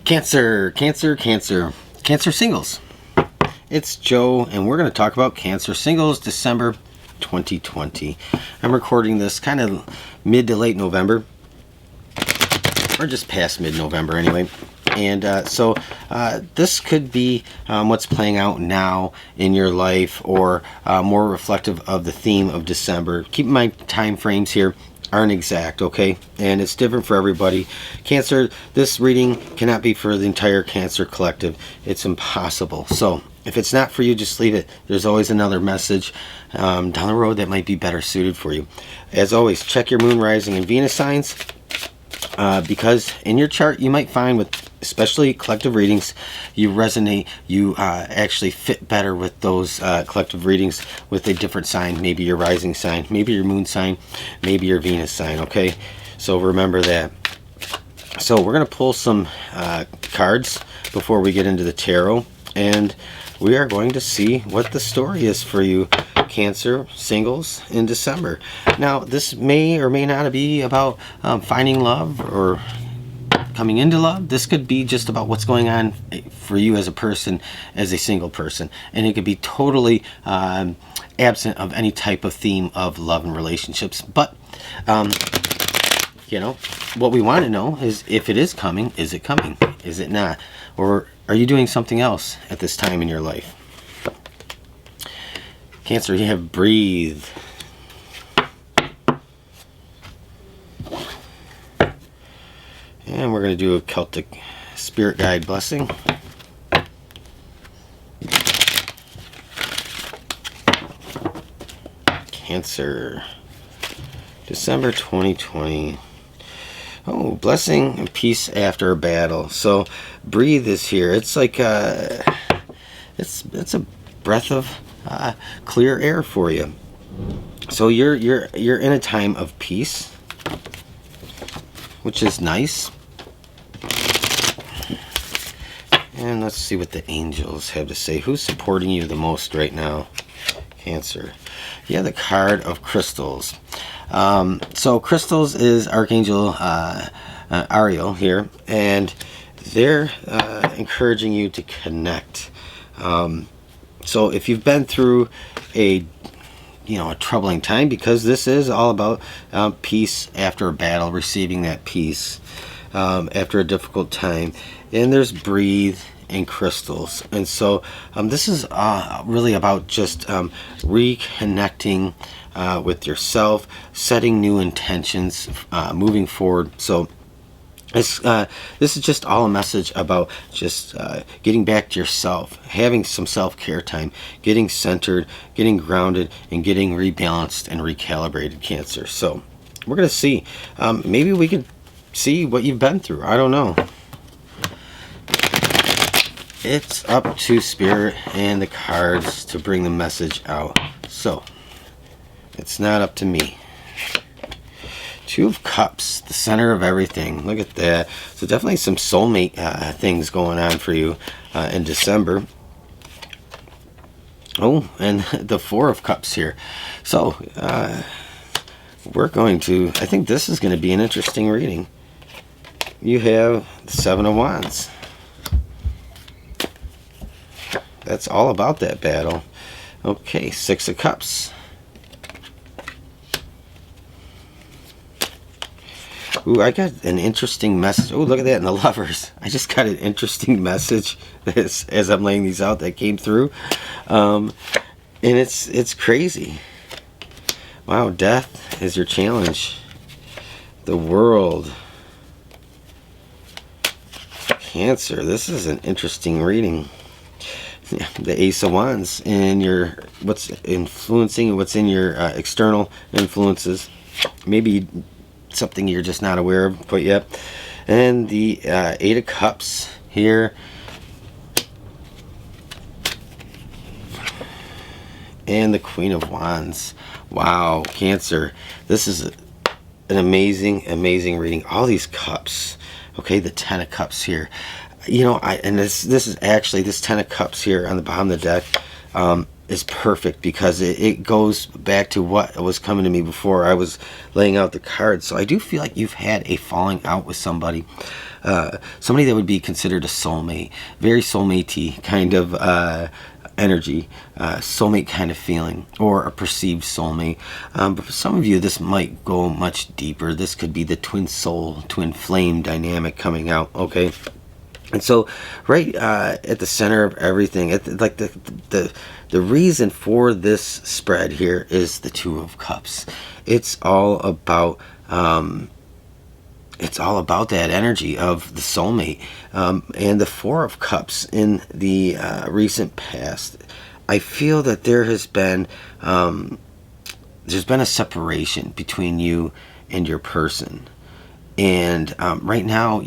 Cancer singles. It's Joe, and we're going to talk about Cancer singles December 2020. I'm recording this kind of mid to late November, or just past mid-November anyway. And so this could be what's playing out now in your life, or more reflective of the theme of December. Keep in mind, time frames here aren't exact, okay? And it's different for everybody. Cancer, this reading cannot be for the entire Cancer collective. It's impossible. So if it's not for you, just leave it. There's always another message down the road that might be better suited for you. As always, check your moon, rising, and Venus signs, because in your chart you might find, with especially collective readings, you resonate, you actually fit better with those collective readings with a different sign. Maybe your rising sign, maybe your moon sign, maybe your Venus sign, okay? So remember that. So we're going to pull some cards before we get into the tarot, and we are going to see what the story is for you, Cancer singles, in December. Now, this may or may not be about finding love or coming into love. This could be just about what's going on for you as a person, as a single person, and it could be totally absent of any type of theme of love and relationships. But you know, what we want to know is, if it is coming, is it coming? Is it not? Or are you doing something else at this time in your life? Cancer, you have breathe. And we're going to do a Celtic spirit guide blessing. Cancer, December 2020. Oh, blessing and peace after a battle. So breathe is here. It's like it's a breath of clear air for you. So you're in a time of peace, which is nice. And let's see what the angels have to say. Who's supporting you the most right now, Cancer? Yeah, the card of crystals. So crystals is Archangel Ariel here, and they're encouraging you to connect. So if you've been through a troubling time, because this is all about peace after a battle, receiving that peace after a difficult time. And there's breathe and crystals, and so this is really about just reconnecting with yourself, setting new intentions, moving forward. So this is just all a message about just getting back to yourself, having some self-care time, getting centered, getting grounded, and getting rebalanced and recalibrated, Cancer. So we're going to see. Maybe we can see what you've been through. I don't know. It's up to Spirit and the cards to bring the message out. So it's not up to me. Two of Cups, the center of everything. Look at that. So definitely some soulmate things going on for you in December. Oh, and the Four of Cups here. So we're going to, I think this is going to be an interesting reading. You have the Seven of Wands. That's all about that battle. Okay, Six of Cups. Ooh, I got an interesting message. Oh, look at that in the Lovers. I just got an interesting message as I'm laying these out that came through. And it's crazy. Wow, death is your challenge. The World. Cancer, this is an interesting reading. The Ace of Wands, and what's influencing, what's in your external influences. Maybe something you're just not aware of quite yet. And the Eight of Cups here. And the Queen of Wands. Wow, Cancer. This is an amazing, amazing reading. All these cups. Okay, the Ten of Cups here. This is actually, this Ten of Cups here on the bottom of the deck is perfect, because it goes back to what was coming to me before I was laying out the cards. So I do feel like you've had a falling out with somebody. somebody that would be considered a soulmate, very soulmate-y kind of energy, soulmate kind of feeling, or a perceived soulmate. But for some of you, this might go much deeper. This could be the twin soul, twin flame dynamic coming out, okay? And so right at the center of everything, like the reason for this spread here is the Two of Cups. It's all about that energy of the soulmate, and the Four of Cups in the recent past. I feel that there's been a separation between you and your person, and right now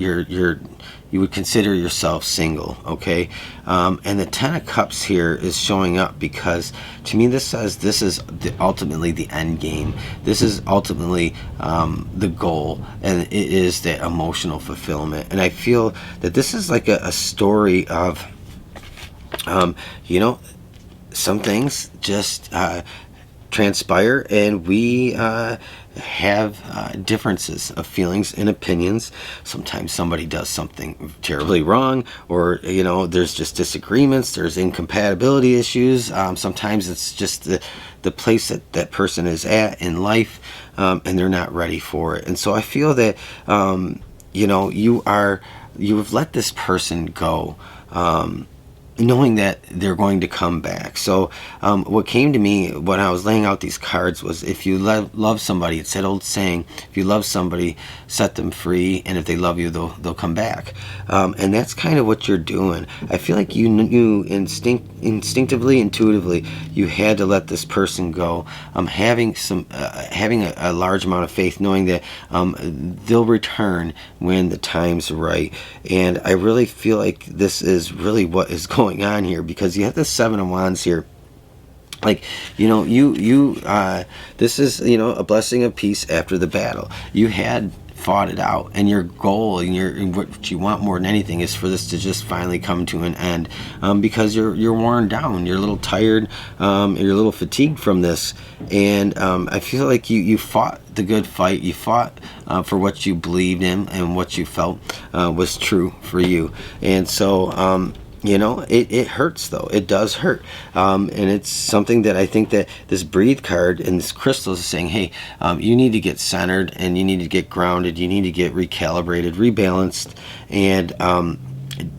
you would consider yourself single, okay? And the Ten of Cups here is showing up because, to me, this says this is ultimately the end game. This is ultimately the goal, and it is that emotional fulfillment. And I feel that this is like a story of, some things just transpire, and we have differences of feelings and opinions. Sometimes somebody does something terribly wrong, or there's just disagreements, there's incompatibility issues. Sometimes it's just the place that person is at in life, and they're not ready for it. And so I feel that you have let this person go, knowing that they're going to come back. So what came to me when I was laying out these cards was, if you love somebody, it's that old saying, if you love somebody, set them free, and if they love you, they'll come back. And that's kind of what you're doing. I feel like you knew instinctively, intuitively, you had to let this person go. Having a large amount of faith, knowing that they'll return when the time's right. And I really feel like this is really what is going on here, because you have the Seven of Wands here. Like, this is, a blessing of peace after the battle. You had fought it out, and your goal and what you want more than anything is for this to just finally come to an end, because you're worn down, you're a little tired, you're a little fatigued from this, and I feel like you fought the good fight. You fought for what you believed in and what you felt was true for you. And so it hurts, though. It does hurt. And it's something that I think that this Breathe card and this crystal is saying, hey, you need to get centered, and you need to get grounded. You need to get recalibrated, rebalanced, and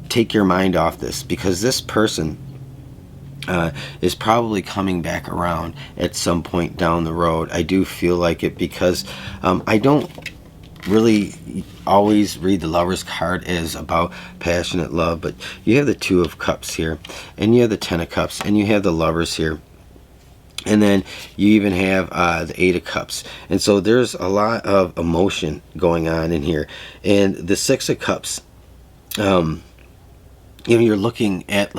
take your mind off this, because this person is probably coming back around at some point down the road. I do feel like it, because I don't really always read the Lover's card as about passionate love, but you have the Two of Cups here, and you have the Ten of Cups, and you have the Lovers here, and then you even have the Eight of Cups. And so there's a lot of emotion going on in here. And the Six of Cups, you're looking at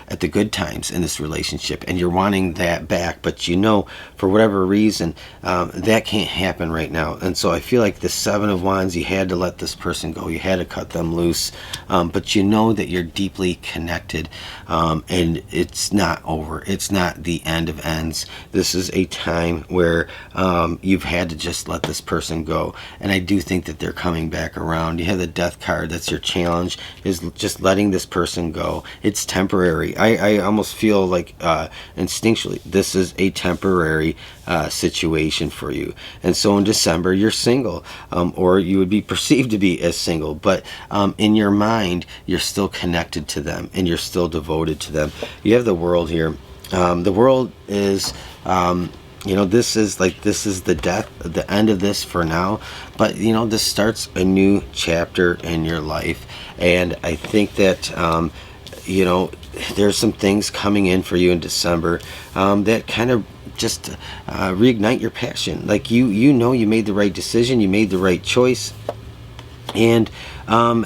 at the good times in this relationship, and you're wanting that back, but for whatever reason that can't happen right now. And so I feel like the Seven of Wands, you had to let this person go, you had to cut them loose, but that you're deeply connected, and it's not over, it's not the end of ends. This is a time where you've had to just let this person go, and I do think that they're coming back around. You have the Death card. That's your challenge, is just letting this person go. It's temporary. I almost feel like instinctually this is a temporary situation for you. And so in December you're single, or you would be perceived to be as single, but in your mind you're still connected to them, and you're still devoted to them. You have the World here. The World is this is the death, the end of this for now, but this starts a new chapter in your life. And I think that there's some things coming in for you in December that kind of just reignite your passion. Like you made the right decision, you made the right choice, and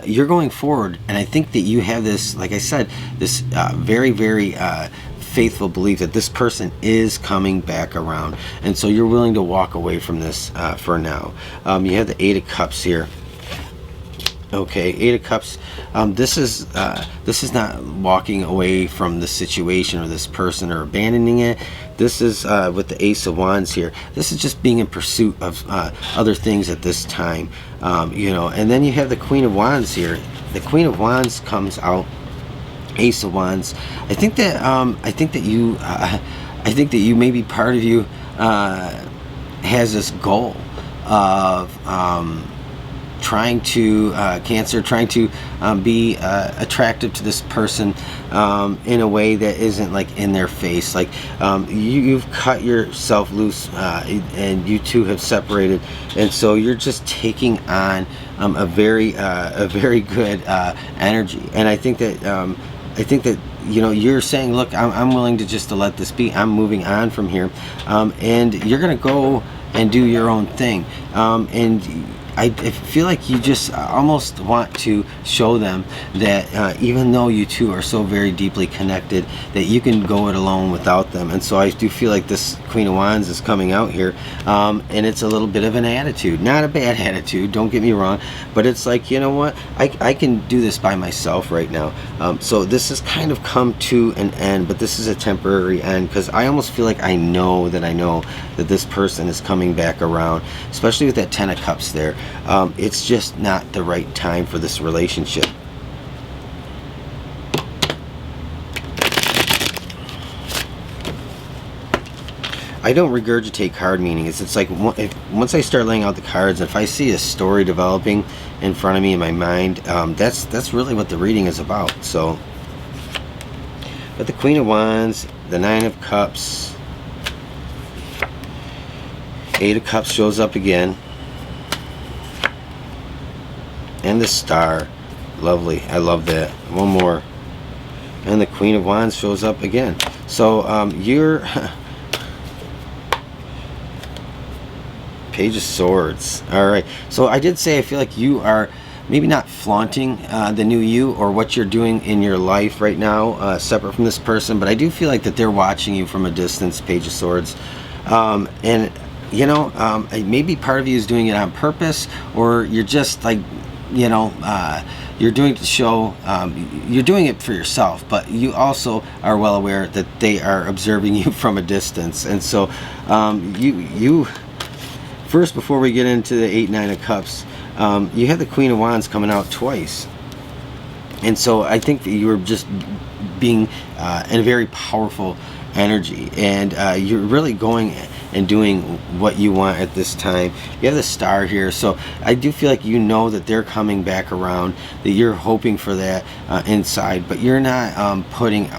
you're going forward. And I think that you have this, like I said, this very, very faithful belief that this person is coming back around, and so you're willing to walk away from this for now. You have the Eight of Cups here. Okay, Eight of Cups. This is not walking away from the situation or this person or abandoning it. This is with the Ace of Wands here. This is just being in pursuit of other things at this time, you know. And then you have the Queen of Wands here. The Queen of Wands comes out. Ace of Wands. I think that you maybe part of you has this goal of trying to Cancer, trying to be attractive to this person in a way that isn't like in their face. Like you've cut yourself loose and you two have separated, and so you're just taking on a very good energy. And I think that you know, you're saying, look, I'm willing to just to let this be. I'm moving on from here, and you're gonna go and do your own thing. And I feel like you just almost want to show them that even though you two are so very deeply connected, that you can go it alone without them. And so I do feel like this Queen of Wands is coming out here, and it's a little bit of an attitude, not a bad attitude, don't get me wrong, but it's like, you know what, I can do this by myself right now. So this has kind of come to an end, but this is a temporary end, because I almost feel like I know that this person is coming back around, especially with that Ten of Cups there. It's just not the right time for this relationship. I don't regurgitate card meanings. It's like once I start laying out the cards, if I see a story developing in front of me in my mind, that's really what the reading is about. So, but the Queen of Wands, the Nine of Cups, Eight of Cups shows up again. And the Star. Lovely. I love that. One more. And the Queen of Wands shows up again. So you're Page of Swords. Alright. So I did say I feel like you are maybe not flaunting the new you or what you're doing in your life right now, separate from this person, but I do feel like that they're watching you from a distance, Page of Swords. And you know, maybe part of you is doing it on purpose, or you're just like, you know, you're doing it to show, you're doing it for yourself, but you also are well aware that they are observing you from a distance. And so you first, before we get into the 8, 9 of Cups, you have the Queen of Wands coming out twice. And so I think that you're just being in a very powerful energy, and you're really going and doing what you want at this time. You have the Star here, so I do feel like you know that they're coming back around, that you're hoping for that inside, but you're not putting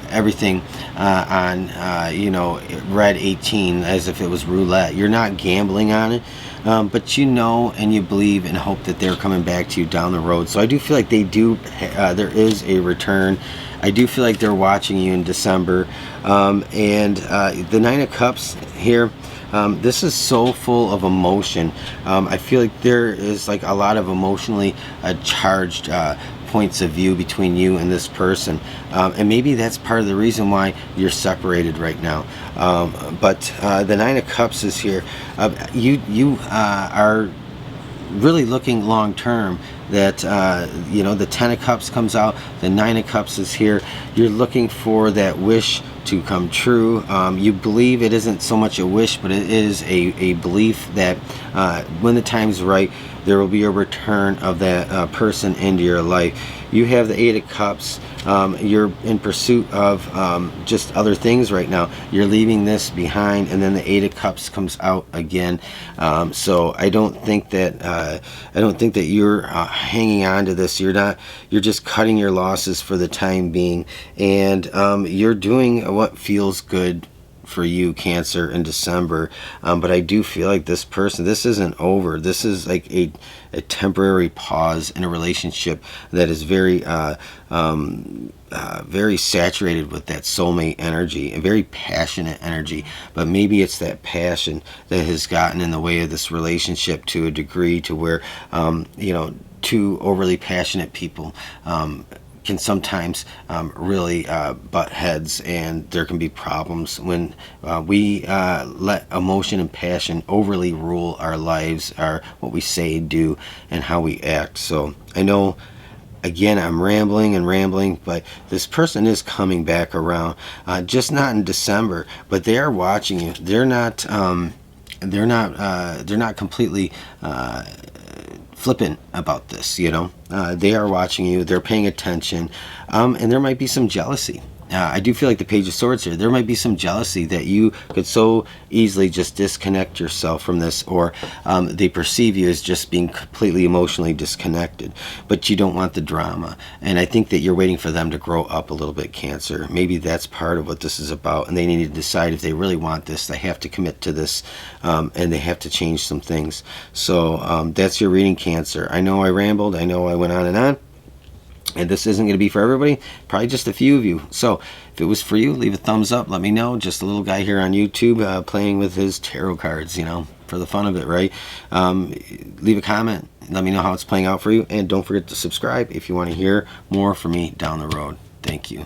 everything on you know, red 18 as if it was roulette. You're not gambling on it, but you know and you believe and hope that they're coming back to you down the road. So I do feel like they do, there is a return. I do feel like they're watching you in December. And the Nine of Cups here, this is so full of emotion. I feel like there is like a lot of emotionally charged points of view between you and this person, and maybe that's part of the reason why you're separated right now. But the Nine of Cups is here. You are really looking long term. That you know, the Ten of Cups comes out, the Nine of Cups is here. You're looking for that wish to come true. You believe it isn't so much a wish, but it is a belief that when the time's right, there will be a return of that person into your life. You have the Eight of Cups. You're in pursuit of just other things right now. You're leaving this behind, and then the Eight of Cups comes out again. So I don't think that you're hanging on to this. You're not. You're just cutting your losses for the time being, and you're doing what feels good for you, Cancer, in December. But I do feel like this person, this isn't over. This is like a temporary pause in a relationship that is very very saturated with that soulmate energy, a very passionate energy. But maybe it's that passion that has gotten in the way of this relationship to a degree to where you know, two overly passionate people can sometimes really butt heads, and there can be problems when we let emotion and passion overly rule our lives, what we say, do, and how we act. So I know, again, I'm rambling and rambling, but this person is coming back around, just not in December, but they are watching you. They're not completely flippant about this, you know. They are watching you, they're paying attention, and there might be some jealousy. I do feel like the Page of Swords here. There might be some jealousy that you could so easily just disconnect yourself from this, or they perceive you as just being completely emotionally disconnected, but you don't want the drama. And I think that you're waiting for them to grow up a little bit, Cancer. Maybe that's part of what this is about, and they need to decide if they really want this. They have to commit to this, and they have to change some things. So that's your reading, Cancer. I know I rambled. I know I went on and on. And this isn't going to be for everybody, probably just a few of you. So if it was for you, leave a thumbs up, let me know. Just a little guy here on YouTube playing with his tarot cards, you know, for the fun of it, right? Leave a comment, let me know how it's playing out for you. And don't forget to subscribe if you want to hear more from me down the road. Thank you.